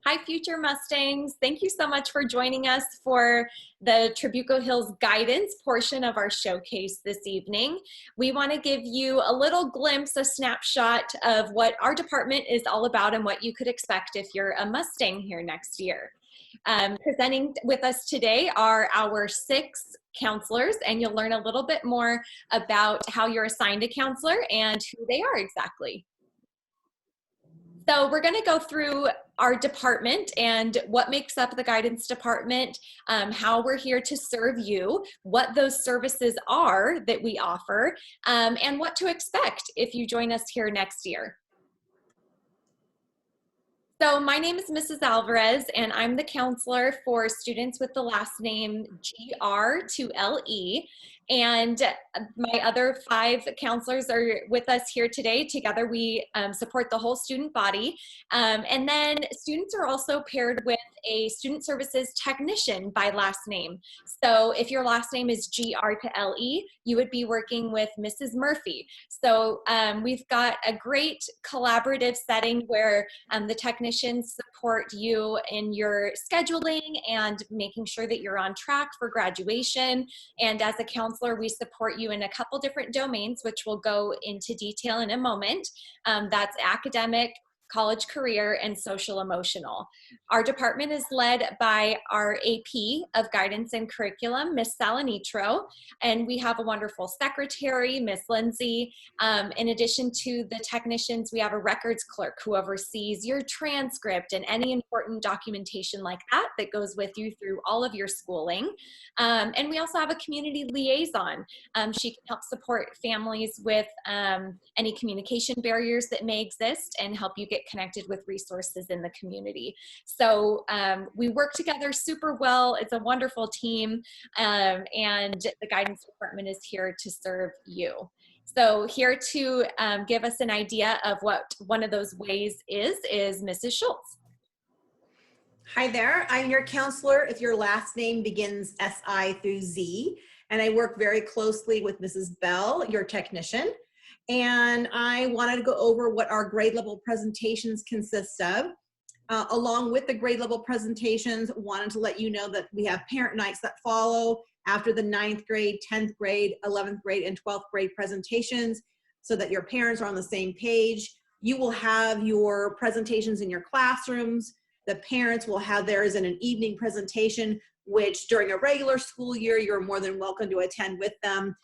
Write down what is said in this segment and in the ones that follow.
Hi, future Mustangs. Thank you so much for joining us for the Trabuco Hills guidance portion of our showcase this evening. We want to give you a little glimpse, a snapshot of what our department is all about and what you could expect if you're a Mustang here next year. Presenting with us today are our 6 counselors, and you'll learn a little bit more about how you're assigned a counselor and who they are exactly. So we're going to go through our department and what makes up the guidance department, how we're here to serve you, what those services are that we offer, and what to expect if you join us here next year. So my name is Mrs. Alvarez, and I'm the counselor for students with the last name GR to LE. And my other 5 counselors are with us here today. Together we support the whole student body. And then students are also paired with a student services technician by last name. So if your last name is GR to LE, you would be working with Mrs. Murphy. So we've got a great collaborative setting where the technicians support you in your scheduling and making sure that you're on track for graduation. And as a counselor, we support you in a couple different domains, which we'll go into detail in a moment. That's academic, college career, and social emotional. Our department is led by our AP of Guidance and Curriculum, Miss Salanitro, and we have a wonderful secretary, Miss Lindsay. In addition to the technicians, we have a records clerk who oversees your transcript and any important documentation like that that goes with you through all of your schooling. And we also have a community liaison. She can help support families with any communication barriers that may exist and help you get connected with resources in the community. So we work together super well. It's a wonderful team, and the guidance department is here to serve you. So here to give us an idea of what one of those ways is Mrs. Schultz. Hi there, I'm your counselor if your last name begins SI through Z, and I work very closely with Mrs. Bell, your technician. And I wanted to go over what our grade level presentations consist of. Along with the grade level presentations, wanted to let you know that we have parent nights that follow after the 9th grade, 10th grade, 11th grade, and 12th grade presentations so that your parents are on the same page. You will have your presentations in your classrooms. The parents will have theirs in an evening presentation, which during a regular school year, you're more than welcome to attend with them.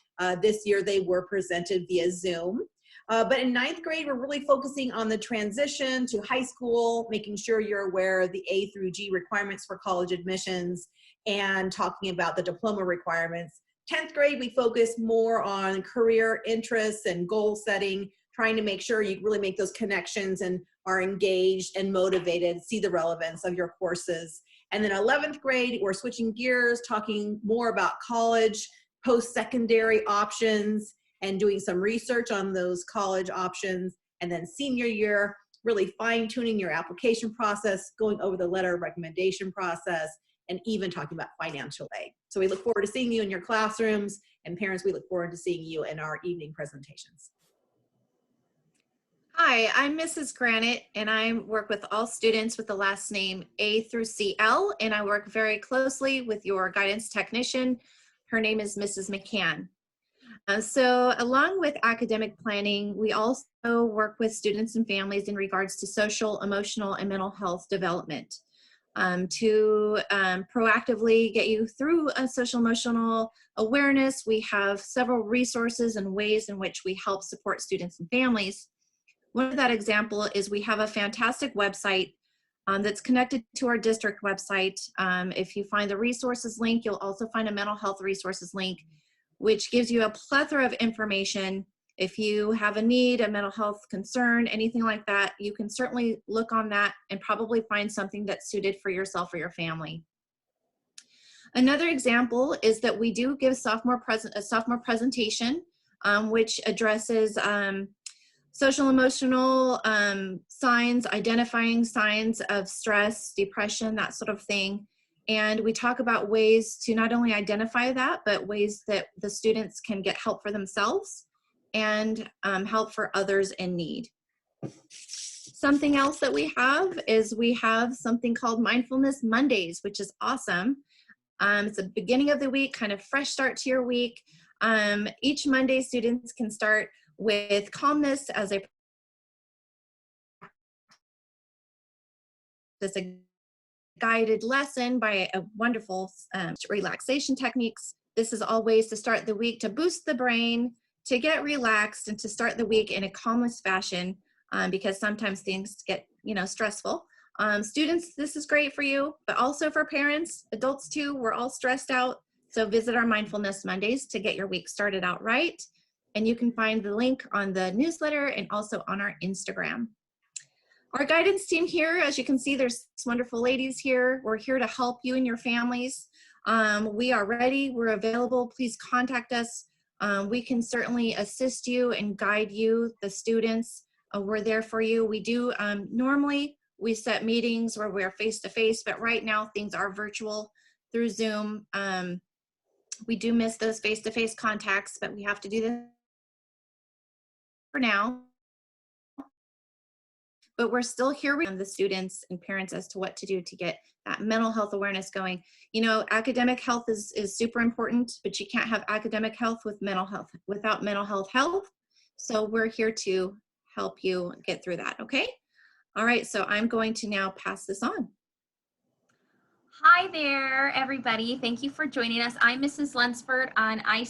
This year they were presented via Zoom. But in 9th grade, we're really focusing on the transition to high school, making sure you're aware of the A through G requirements for college admissions and talking about the diploma requirements. 10th grade, we focus more on career interests and goal setting, trying to make sure you really make those connections and are engaged and motivated, see the relevance of your courses. And then 11th grade, we're switching gears, talking more about college, post-secondary options, and doing some research on those college options. And then senior year, really fine-tuning your application process, going over the letter of recommendation process, and even talking about financial aid. So we look forward to seeing you in your classrooms, and parents, we look forward to seeing you in our evening presentations. Hi, I'm Mrs. Granite, and I work with all students with the last name A through CL, and I work very closely with your guidance technician. Her name is Mrs. McCann. So along with academic planning, we also work with students and families in regards to social, emotional, and mental health development to proactively get you through a social emotional awareness. We have several resources and ways in which we help support students and families. One of that example is we have a fantastic website that's connected to our district website. If you find the resources link, you'll also find a mental health resources link, which gives you a plethora of information. If you have a need, a mental health concern, anything like that, you can certainly look on that and probably find something that's suited for yourself or your family. Another example is that we do give a sophomore presentation, which addresses social emotional signs, identifying signs of stress, depression, that sort of thing. And we talk about ways to not only identify that, but ways that the students can get help for themselves and help for others in need. Something else that we have something called Mindfulness Mondays, which is awesome. It's the beginning of the week, kind of fresh start to your week. Each Monday, students can start with calmness as a guided lesson by a wonderful relaxation techniques. This is all ways to start the week to boost the brain, to get relaxed, and to start the week in a calmless fashion, because sometimes things get, stressful. Students, this is great for you, but also for parents, adults too. We're all stressed out. So visit our Mindfulness Mondays to get your week started out right. And you can find the link on the newsletter and also on our Instagram. Our guidance team here, as you can see, there's wonderful ladies here. We're here to help you and your families. We are ready, we're available. Please contact us. We can certainly assist you and guide you, the students. We're there for you. We do, normally we set meetings where we're face-to-face, but right now things are virtual through Zoom. We do miss those face-to-face contacts, but we have to do this for now. But we're still here with the students and parents as to what to do to get that mental health awareness going. Academic health is super important, but you can't have academic health with mental health without mental health. So we're here to help you get through that, okay? All right, so I'm going to now pass this on. Hi there, everybody. Thank you for joining us. I'm Mrs. Lunsford, and I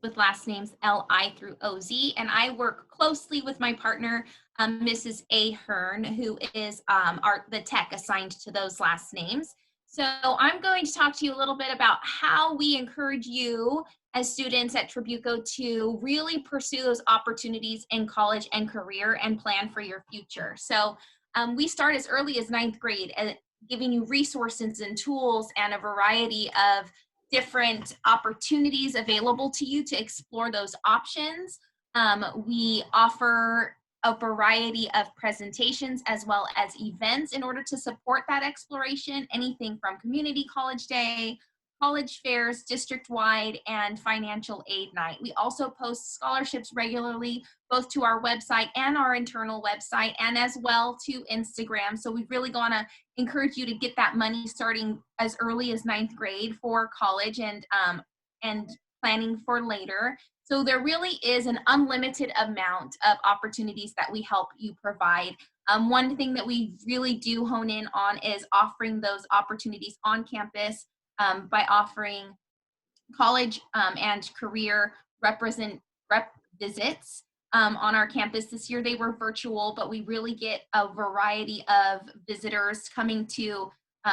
with last names L-I through O-Z, and I work closely with my partner, Mrs. A. Hearn, who is the tech assigned to those last names. So I'm going to talk to you a little bit about how we encourage you as students at Trabuco to really pursue those opportunities in college and career and plan for your future. So we start as early as 9th grade at giving you resources and tools and a variety of different opportunities available to you to explore those options. We offer a variety of presentations as well as events in order to support that exploration, anything from community college day, college fairs, district-wide, and financial aid night. We also post scholarships regularly, both to our website and our internal website, and as well to Instagram. So we really want to encourage you to get that money starting as early as 9th grade for college and planning for later. So there really is an unlimited amount of opportunities that we help you provide. One thing that we really do hone in on is offering those opportunities on campus by offering college and career rep visits on our campus. This year they were virtual, but we really get a variety of visitors coming to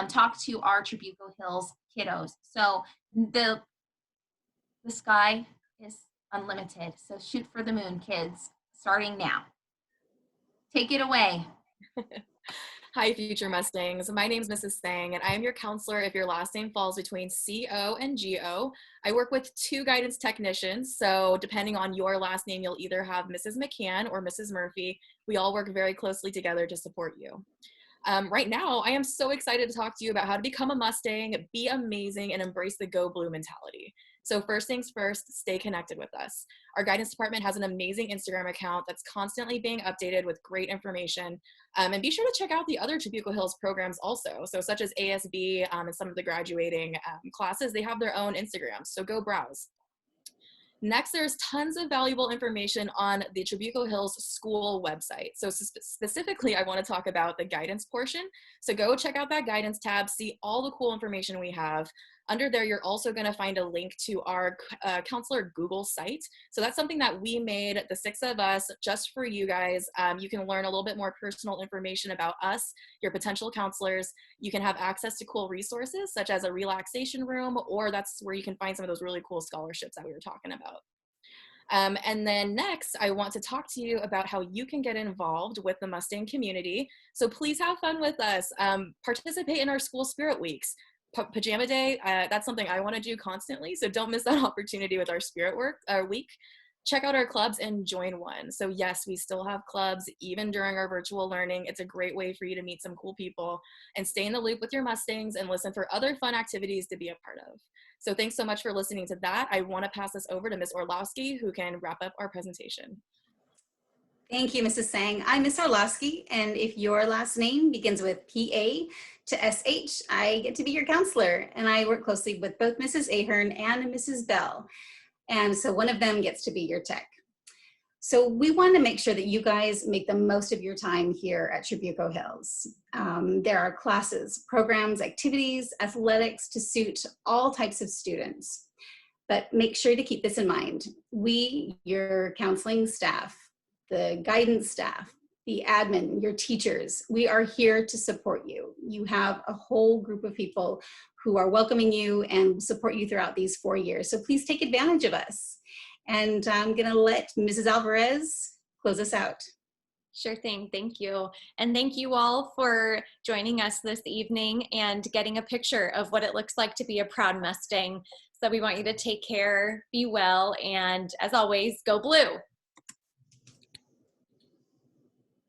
talk to our Trabuco Hills kiddos. So the sky is unlimited. So shoot for the moon, kids, starting now. Take it away. Hi, future Mustangs. My name is Mrs. Sang, and I am your counselor if your last name falls between C-O and G-O. I work with 2 guidance technicians, so depending on your last name, you'll either have Mrs. McCann or Mrs. Murphy. We all work very closely together to support you. Right now, I am so excited to talk to you about how to become a Mustang, be amazing, and embrace the Go Blue mentality. So first things first, stay connected with us. Our guidance department has an amazing Instagram account that's constantly being updated with great information. And be sure to check out the other Trabuco Hills programs also. So such as ASB and some of the graduating classes, they have their own Instagrams, so go browse. Next, there's tons of valuable information on the Trabuco Hills school website. So specifically, I want to talk about the guidance portion. So go check out that guidance tab, see all the cool information we have. Under there, you're also going to find a link to our counselor Google site. So that's something that we made, the 6 of us, just for you guys. You can learn a little bit more personal information about us, your potential counselors. You can have access to cool resources such as a relaxation room, or that's where you can find some of those really cool scholarships that we were talking about. And then next, I want to talk to you about how you can get involved with the Mustang community. So please have fun with us. Participate in our school spirit weeks. Pajama day, that's something I want to do constantly, so don't miss that opportunity with our spirit week. Check out our clubs and join one. So yes, we still have clubs even during our virtual learning. It's a great way for you to meet some cool people and stay in the loop with your Mustangs and listen for other fun activities to be a part of. So thanks so much for listening to that. I want to pass this over to Ms. Orlowski, who can wrap up our presentation. Thank you, Mrs. Sang. I'm Miss Orlowski, and if your last name begins with PA to SH, I get to be your counselor, and I work closely with both Mrs. Ahern and Mrs. Bell, and so one of them gets to be your tech. So we want to make sure that you guys make the most of your time here at Trabuco Hills. There are classes, programs, activities, athletics to suit all types of students. But make sure to keep this in mind. We, your counseling staff, the guidance staff, the admin, your teachers, we are here to support you. You have a whole group of people who are welcoming you and support you throughout these 4 years. So please take advantage of us. And I'm gonna let Mrs. Alvarez close us out. Sure thing. Thank you. And thank you all for joining us this evening and getting a picture of what it looks like to be a proud Mustang. So we want you to take care, be well, and as always, go blue.